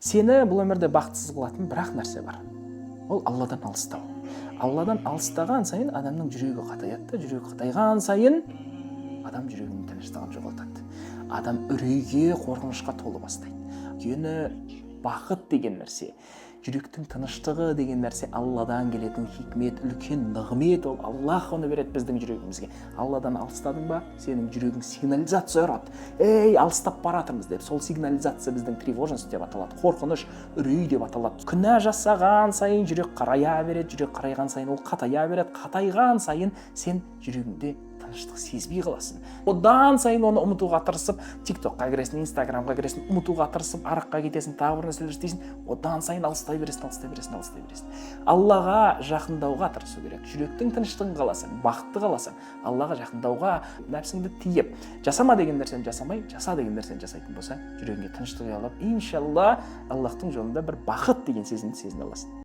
Сені бұл өмірде бақытсыз қылатын бір-ақ нәрсе бар. Ол Алладан алыстау. Алладан алыстаған сайын адамның жүрегі қатаяды. Жүрегі қатайған сайын адам жүрегінің тыныштығын жоғалтады. Адам үрейге, қорқынышқа толы бастайды. Өйткені бақыт деген нәрсе, жүректің тыныштығы деген нәрсе Алладан келетін хикмет, үлкен нығмет, ол Аллах оны береді біздің жүрегімізге. Алладан алыстадың ба, сенің жүрегің сигнализация ұрады. Ей, алыстап баратырмыз деп. Сол сигнализация біздің тревожность деп аталады, қорқыныш, үрей деп аталады. Күнә жасаған сайын жүрек қарая береді, жүрек қарайған сайын ол қатая береді, қатайған сайын сен жүрегіңде тыныштық сезбей қаласың. Одан сайын оны ұмытуға тырысып, TikTokқа кіресің, Instagramға кіресің, ұмытуға тырысып, араққа кетесің, тағы бір нәрселер істейсің, одан сайын алыстай бересің. Аллаға жақындауға тырысу керек. Жүректің тыныштығын қаласаң, бақытты қаласаң, Аллаға жақындауға нәпсіңді тиіп, жасама деген нәрсені жасамай, жаса деген нәрсені жасайтын болсаң, жүрегіңе тыныштық алып, иншалла, Аллахтың жолында бір бақыт деген сезімді сезіне аласың.